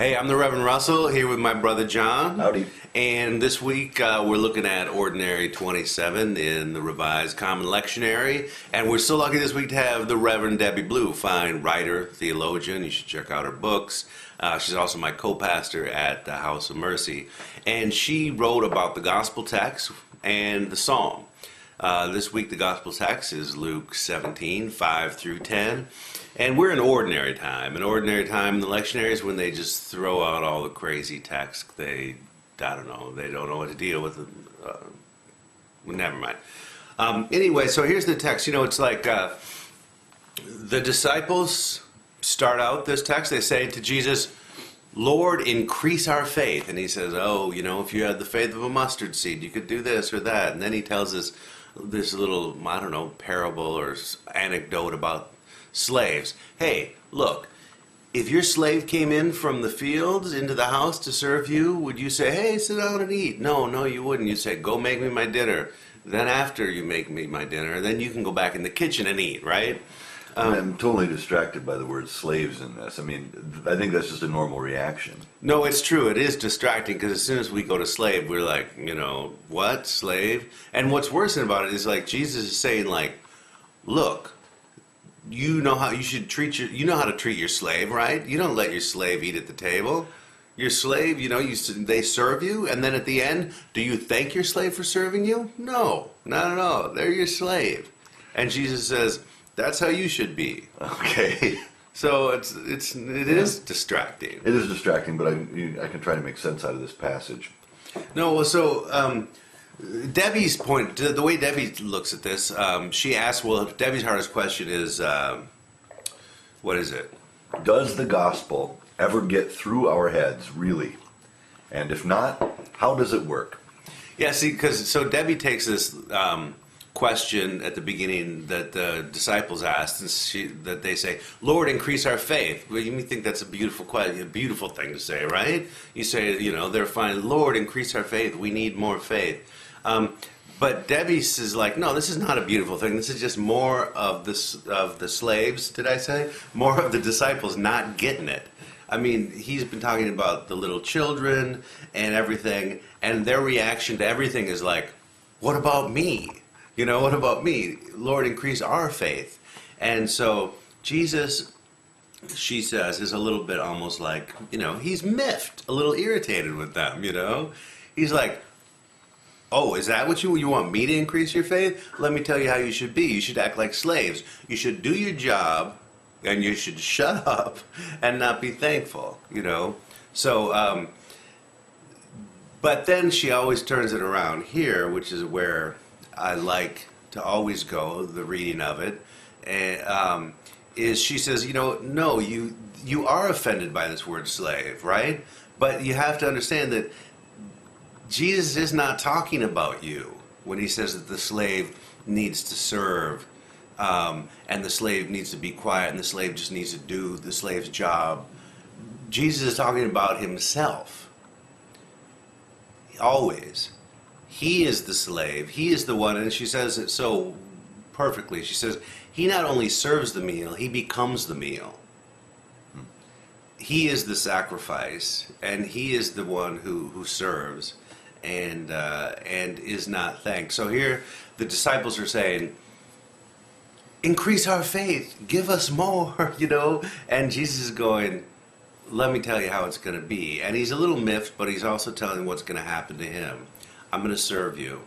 Hey, I'm the Reverend Russell here with my brother John. Howdy. And this week we're looking at Ordinary 27 in the Revised Common Lectionary. And we're so lucky this week to have the Reverend Debbie Blue, fine writer, theologian. You should check out her books. She's also my co-pastor at the House of Mercy. And she wrote about the gospel text and the psalm. This week the gospel text is Luke 17, 5 through 10. And we're in ordinary time. In ordinary time in the lectionary is when they just throw out all the crazy text. They don't know what to deal with. Never mind. Anyway, so here's the text. It's like the disciples start out this text. They say to Jesus, Lord, increase our faith. And he says, if you had the faith of a mustard seed, you could do this or that. And then he tells us this little, parable or anecdote about slaves. Hey, look, if your slave came in from the fields into the house to serve you, would you say, hey, sit down and eat? No, you wouldn't. You'd say, go make me my dinner. Then after you make me my dinner, then you can go back in the kitchen and eat, right? I'm totally distracted by the word slaves in this. I think that's just a normal reaction. No, it's true. It is distracting because as soon as we go to slave, we're like, what? Slave? And what's worse about it is like Jesus is saying like, look, you know how to treat your slave, right? You don't let your slave eat at the table. Your slave, they serve you, and then at the end, do you thank your slave for serving you? No, not at all. They're your slave. And Jesus says, that's how you should be. Okay. So it is distracting. It is distracting, but I can try to make sense out of this passage. No, well, so Debbie's point, the way Debbie looks at this, she asks, Debbie's hardest question is, what is it? Does the gospel ever get through our heads, really? And if not, how does it work? Yeah, see, so Debbie takes this question at the beginning that the disciples asked, and that they say, Lord, increase our faith. Well, you think that's a beautiful question, a beautiful thing to say, right? You say, they're fine, Lord, increase our faith. We need more faith. But Debbie says, like, no, this is not a beautiful thing. This is just more of the slaves, did I say? More of the disciples not getting it. He's been talking about the little children and everything, and their reaction to everything is like, what about me? What about me? Lord, increase our faith. And so Jesus, she says, is a little bit almost like, he's miffed, a little irritated with them, He's like, oh, is that what you want me to increase your faith? Let me tell you how you should be. You should act like slaves. You should do your job, and you should shut up and not be thankful, So, but then she always turns it around here, which is where I like to always go, the reading of it, and, is she says, no, you are offended by this word slave, right? But you have to understand that Jesus is not talking about you when he says that the slave needs to serve, and the slave needs to be quiet, and the slave just needs to do the slave's job. Jesus is talking about himself. Always. He is the slave. He is the one, and she says it so perfectly. She says, he not only serves the meal, he becomes the meal. He is the sacrifice, and he is the one who serves and is not thanked. So here the disciples are saying, increase our faith, give us more, and Jesus is going, let me tell you how it's going to be. And he's a little miffed, but he's also telling what's going to happen to him. I'm going to serve you.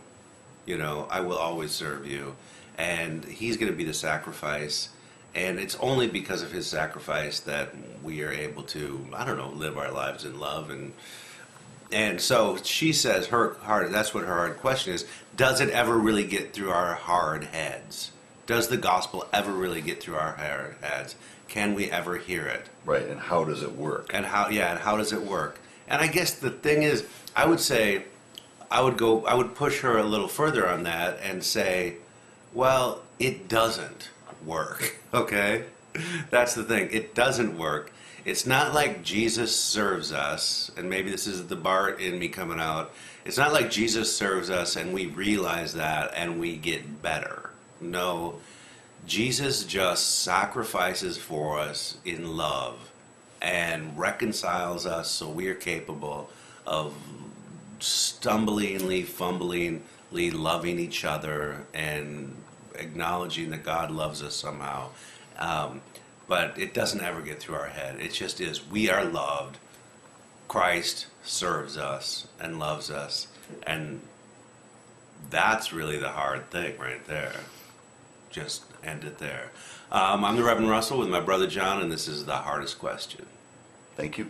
I will always serve you. And he's going to be the sacrifice. And it's only because of his sacrifice that we are able to, live our lives in love. And so she says that's what her hard question is. Does it ever really get through our hard heads? Does the gospel ever really get through our hard heads? Can we ever hear it? Right, and how does it work? And how does it work? And I guess the thing is, I would push her a little further on that and say, well, it doesn't work, okay? That's the thing. It doesn't work. It's not like Jesus serves us, and maybe this is the Bart in me coming out. It's not like Jesus serves us and we realize that and we get better. No, Jesus just sacrifices for us in love and reconciles us so we are capable of stumblingly, fumblingly loving each other and acknowledging that God loves us somehow. But it doesn't ever get through our head. It just is. We are loved. Christ serves us and loves us. And that's really the hard thing right there. Just end it there. I'm the Reverend Russell with my brother John, and this is The Hardest Question. Thank you.